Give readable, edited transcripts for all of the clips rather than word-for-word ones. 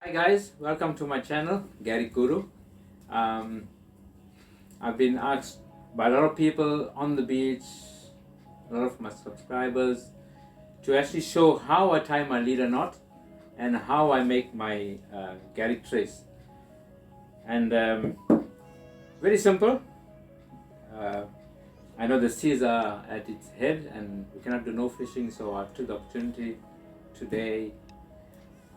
Hi guys, welcome to my channel, Garrick Guru. I've been asked by a lot of people on the beach, a lot of my subscribers, to actually show how I tie my leader knot and how I make my Garrick trace. And very simple. I know the seas are at its head and we cannot do no fishing, so I took the opportunity today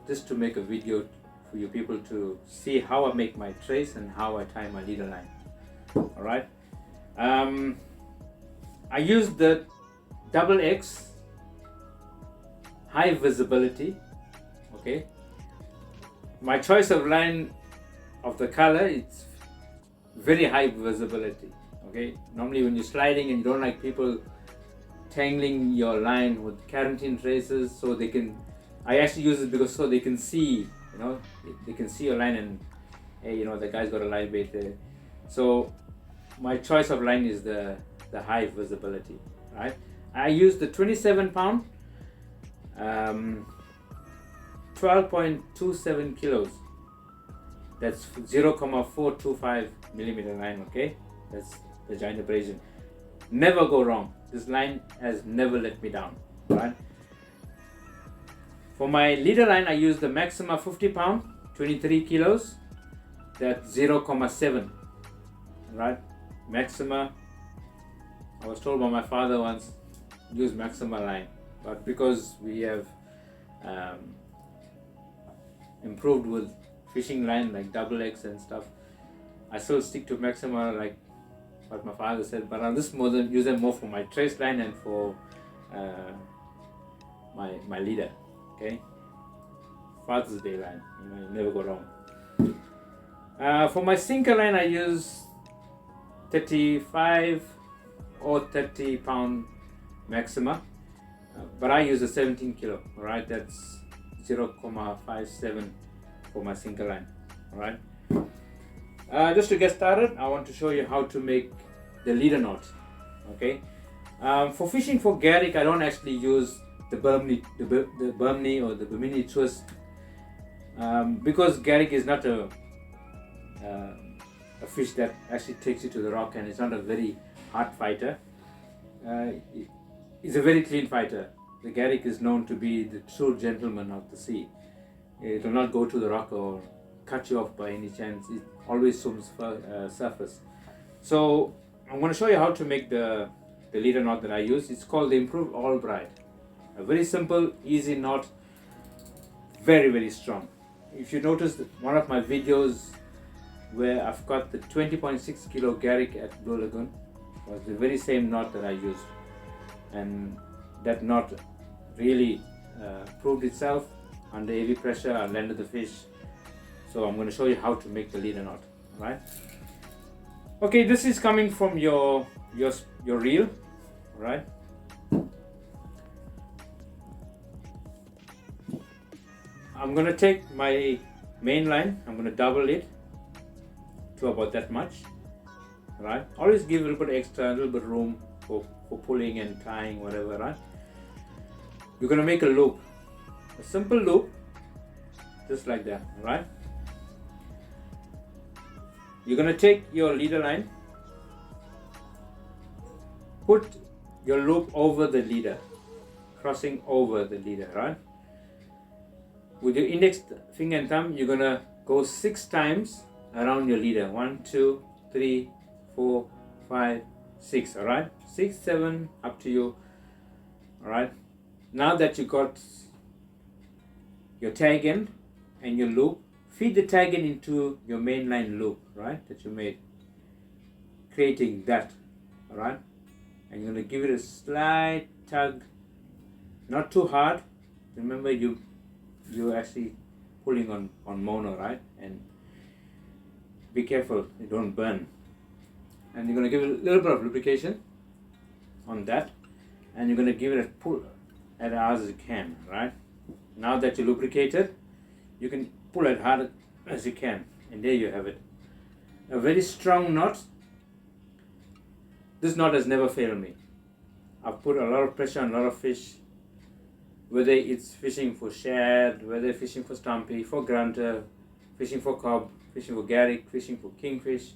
just to make a video for you people to see how I make my trace and how I tie my leader line. Alright, I use the XX high visibility. Okay, my choice of line of the color, it's very high visibility. Okay, normally when you're sliding and you don't like people tangling your line with quarantine traces, so they can, I actually use it because so they can see, they can see your line and hey, the guy's got a live bait there. So my choice of line is the high visibility, right? I use the 27 pound, 12.27 kilos. That's 0.425 millimeter line. Okay, that's the giant abrasion. Never go wrong. This line has never let me down, right? For my leader line, I use the Maxima 50 pound, 23 kilos. That's 0.7, right? Maxima, I was told by my father once, use Maxima line. But because we have improved with fishing line like XX and stuff, I still stick to Maxima like what my father said. But I'll just use them more for my trace line and for my leader. Okay, Father's Day line, you never go wrong. For my sinker line, I use 35 or 30 pound Maxima, but I use a 17 kilo. All right, that's 0.57 for my sinker line. All right. Just to get started, I want to show you how to make the leader knot. Okay. For fishing for Garrick, I don't actually use the Burmese or the Bimini twist, because Garrick is not a fish that actually takes you to the rock, and it's not a very hard fighter. It's a very clean fighter. The Garrick is known to be the true gentleman of the sea. It will not go to the rock or cut you off by any chance. It always swims surface. So I'm going to show you how to make the leader knot that I use. It's called the Improved Albright. A very simple, easy knot, very, very strong. If you notice one of my videos where I've got the 20.6 kilo Garrick at Blue Lagoon, was the very same knot that I used, and that knot really proved itself under heavy pressure. I landed the fish. So I'm going to show you how to make the leader knot. Right? Okay, this is coming from your reel, right? I'm going to take my main line, I'm going to double it to about that much, right? Always give a little bit extra, a little bit room for pulling and tying, whatever, right? You're going to make a loop, a simple loop, just like that, right? You're going to take your leader line, put your loop over the leader, crossing over the leader, right? With your index finger and thumb, you're going to go 6 times around your leader. 1, 2, 3, 4, 5, 6, all right? 6, 7, up to you, all right? Now that you got your tag end and your loop, feed the tag end into your main line loop, right, that you made, creating that, all right? And you're going to give it a slight tug, not too hard. Remember, you're actually pulling on mono, right? And be careful you don't burn. And you're going to give it a little bit of lubrication on that, and you're going to give it a pull as hard as you can, right? Now that you lubricated, you can pull as hard as you can, and there you have it. A very strong knot. This knot has never failed me. I've put a lot of pressure on a lot of fish, whether it's fishing for shad, whether fishing for stumpy, for grunter, fishing for cob, fishing for Garrick, fishing for kingfish,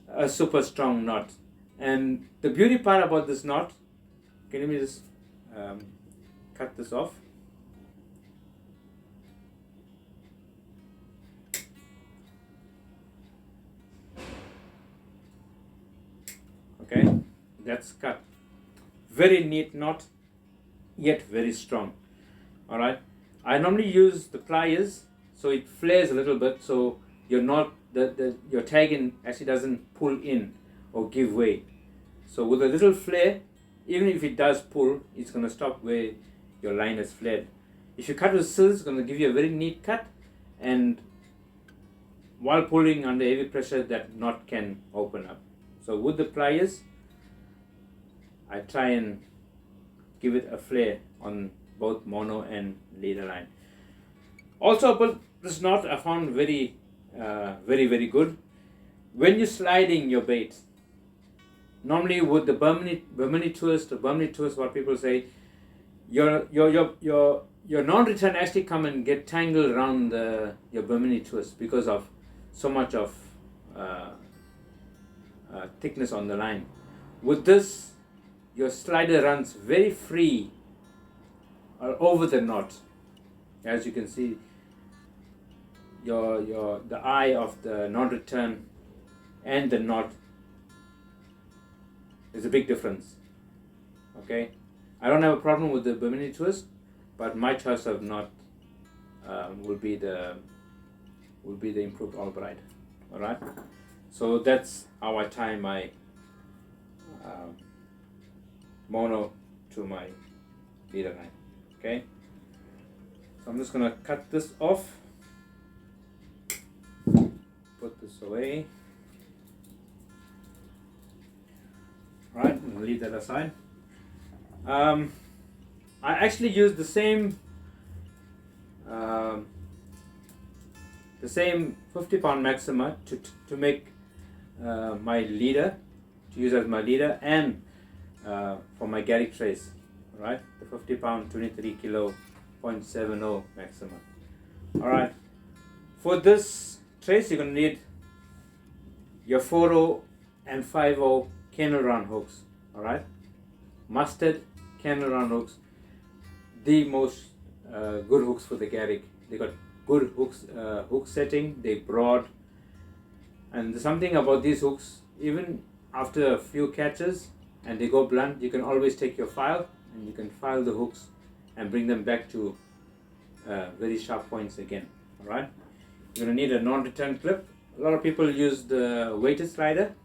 a super strong knot. And the beauty part about this knot, can you just cut this off? Okay, that's cut. Very neat knot, yet very strong. All right, I normally use the pliers so it flares a little bit, so your knot, your tagging actually doesn't pull in or give way. So with a little flare, even if it does pull, it's going to stop where your line is flared. If you cut with scissors, it's going to give you a very neat cut, and while pulling under heavy pressure, that knot can open up. So with the pliers, I try and give it a flare on both mono and leader line. Also, but this knot I found very good. When you're sliding your bait, normally with the Burmese twist, what people say, your non-return actually come and get tangled around your Burmese twist because of so much of thickness on the line. With this, your slider runs very free over the knot. As you can see, the eye of the non-return and the knot is a big difference. Okay, I don't have a problem with the Burmese twist, but my choice of knot will be the improved Albright. All right, so that's how I tie my mono to my leader line. Okay, so I'm just gonna cut this off, put this away. All right, I'm gonna leave that aside. I actually use the same 50-pound Maxima to make my leader, to use as my leader, and for my Garrick trace, right? The 50-pound 23 kilo 0.70 Maxima. All right, for this trace you're going to need your 4.0 and 5.0 candle round hooks. All right, mustard candle round hooks, the most good hooks for the Garrick. They got good hooks, hook setting, they broad, and there's something about these hooks, even after a few catches and they go blunt, you can always take your file and you can file the hooks and bring them back to very sharp points again. All right, you're going to need a non-return clip. A lot of people use the weighted slider,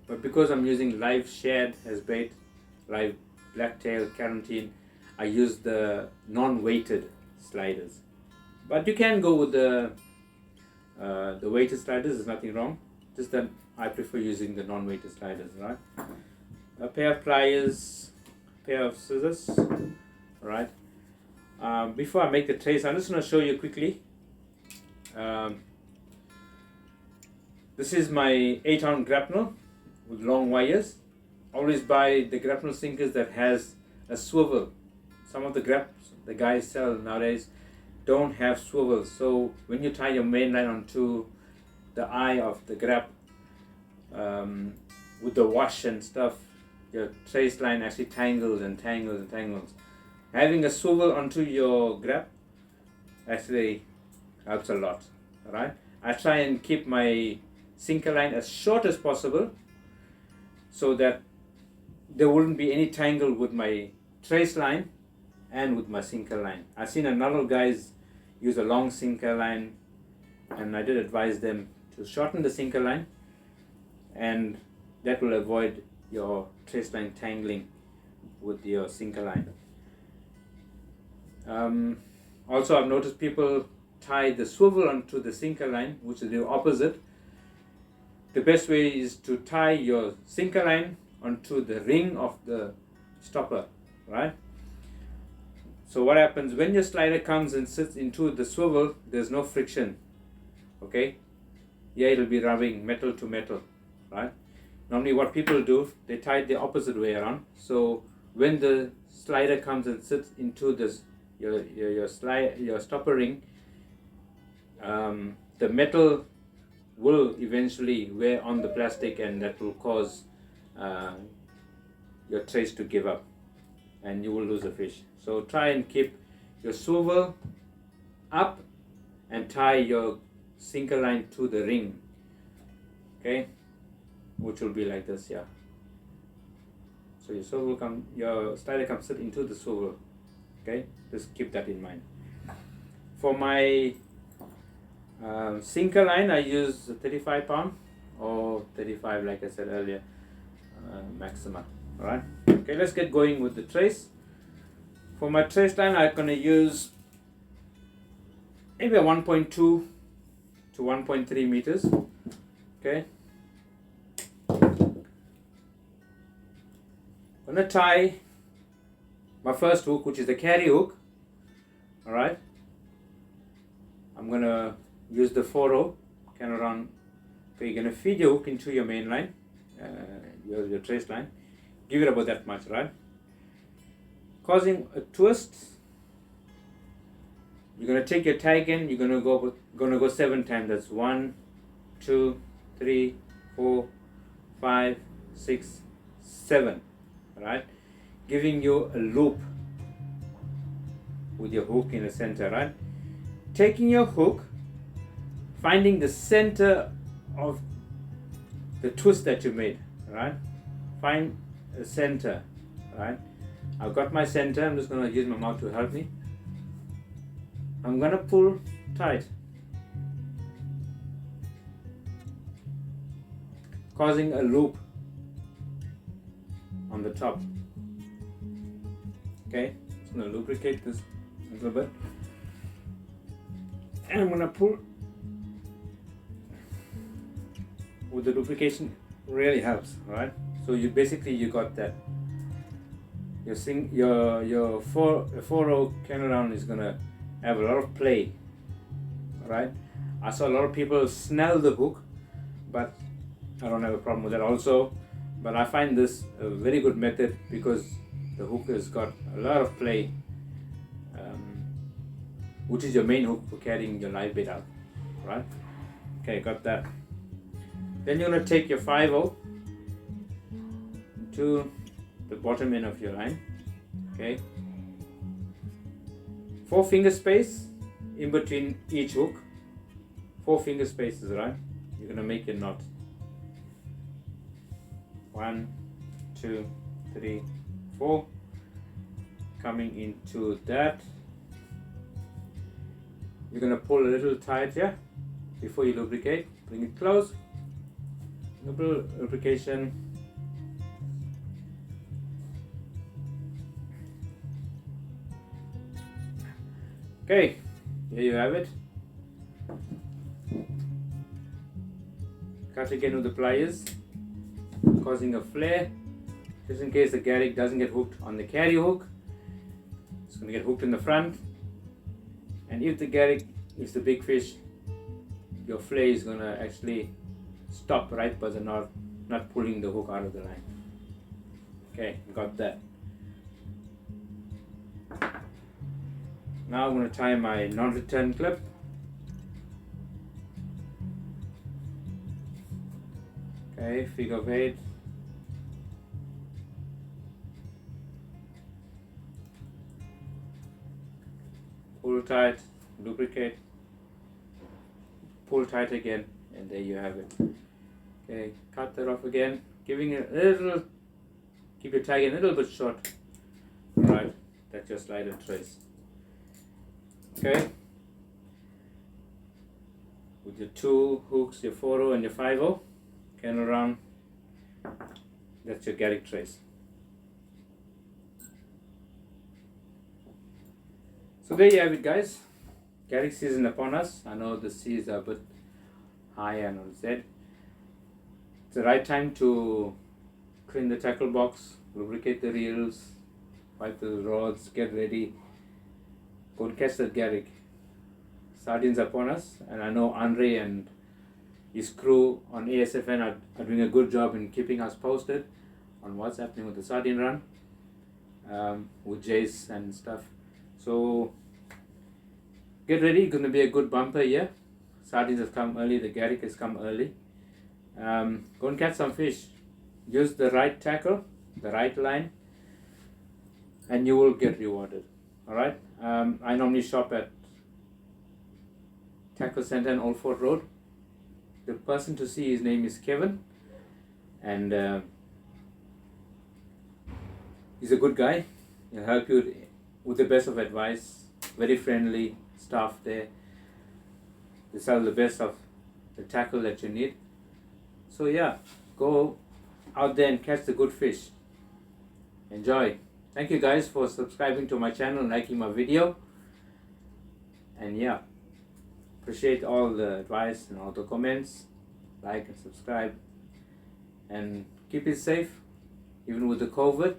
but because I'm using live shad as bait, live blacktail, carantine, I use the non-weighted sliders. But you can go with the weighted sliders, there's nothing wrong. Just that I prefer using the non-weighted sliders, right? A pair of pliers, pair of scissors, right? Before I make the trace, I'm just going to show you quickly. This is my 8-ounce grapnel with long wires. Always buy the grapnel sinkers that has a swivel. Some of the guys sell nowadays don't have swivels, so when you tie your main line onto the eye of the grab with the wash and stuff, your trace line actually tangles and tangles and tangles. Having a swivel onto your grab actually helps a lot. Alright, I try and keep my sinker line as short as possible so that there wouldn't be any tangle with my trace line and with my sinker line. I've seen another guys use a long sinker line, and I did advise them to shorten the sinker line, and that will avoid your trace line tangling with your sinker line. Also, I've noticed people tie the swivel onto the sinker line, which is the opposite. The best way is to tie your sinker line onto the ring of the stopper, right? So what happens when your slider comes and sits into the swivel, there's no friction, okay? Yeah, it'll be rubbing metal to metal, right? Normally what people do, they tie it the opposite way around. So when the slider comes and sits into this your stopper ring, the metal will eventually wear on the plastic, and that will cause your trace to give up, and you will lose the fish. So try and keep your swivel up and tie your sinker line to the ring, okay, which will be like this, yeah. So your slider comes sit into the swivel, okay. Just keep that in mind. For my sinker line, I use 35 pound or 35, like I said earlier, maxima. All right. Okay, let's get going with the trace. For my trace line, I'm gonna use maybe a 1.2 to 1.3 meters. Okay. I'm gonna tie my first hook, which is the carry hook. All right. I'm gonna use the 4/0 kind of round. Okay, you're gonna feed your hook into your main line, your trace line. Give it about that much, right? Causing a twist. You're gonna take your tag in. You're gonna go 7 times. That's 1, 2, 3, 4, 5, 6, 7. Right? Giving you a loop with your hook in the center, right? Taking your hook, finding the center of the twist that you made, right? Find a center, right? I've got my center. I'm just going to use my mouth to help me. I'm going to pull tight, causing a loop on the top. Okay, just going to lubricate this a little bit, and I'm going to pull. With the lubrication, really helps, right? So you got that. Your 4/0 turnaround is gonna have a lot of play, right? I saw a lot of people snell the hook, but I don't have a problem with that also. But I find this a very good method because the hook has got a lot of play, which is your main hook for carrying your live bait out, right? Okay, got that. Then you're going to take your 5/0 to the bottom end of your line, okay. 4 finger space in between each hook. 4 finger spaces, right? You're going to make your knot. 1, 2, 3, 4. Coming into that. You're going to pull a little tight here before you lubricate. Bring it close. Little lubrication. Okay, here you have it. Cut again with the pliers, causing a flare, just in case the Garrick doesn't get hooked on the carry hook. It's going to get hooked in the front, and if the Garrick is the big fish, your flare is going to actually stop right by the knot, not pulling the hook out of the line. Okay, got that. Now I'm going to tie my non-return clip. Okay, figure of 8. Pull tight, lubricate, pull tight again, and there you have it. Okay, cut that off again, giving it a little, keep your tag a little bit short. Alright, that's your slider trace. Okay, with your 2 hooks, your 4/0 and your 5/0, can around, that's your Garrick trace. So there you have it, guys. Garrick season upon us. I know the seas are a bit high and on Z. It's the right time to clean the tackle box, lubricate the reels, wipe the rods, get ready. Go and catch that Garrick. Sardines upon us, and I know Andre and his crew on ASFN are doing a good job in keeping us posted on what's happening with the sardine run, with Jace and stuff. So get ready, it's going to be a good bumper year. Sardines has come early, the Garrick has come early. Go and catch some fish. Use the right tackle, the right line, and you will get rewarded. Alright, I normally shop at Tackle Center on Old Fort Road. The person to see, his name is Kevin, and he's a good guy. He'll help you with the best of advice. Very friendly staff there. They sell the best of the tackle that you need. So yeah, go out there and catch the good fish. Enjoy. Thank you guys for subscribing to my channel and liking my video. And yeah, appreciate all the advice and all the comments. Like and subscribe. And keep it safe, even with the COVID.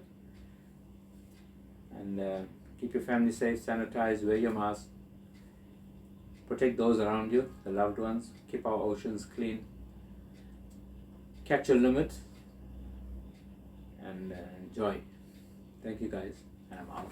And keep your family safe, sanitize, wear your mask. Protect those around you, the loved ones. Keep our oceans clean. Catch your limit. And enjoy. Thank you guys, and I'm out.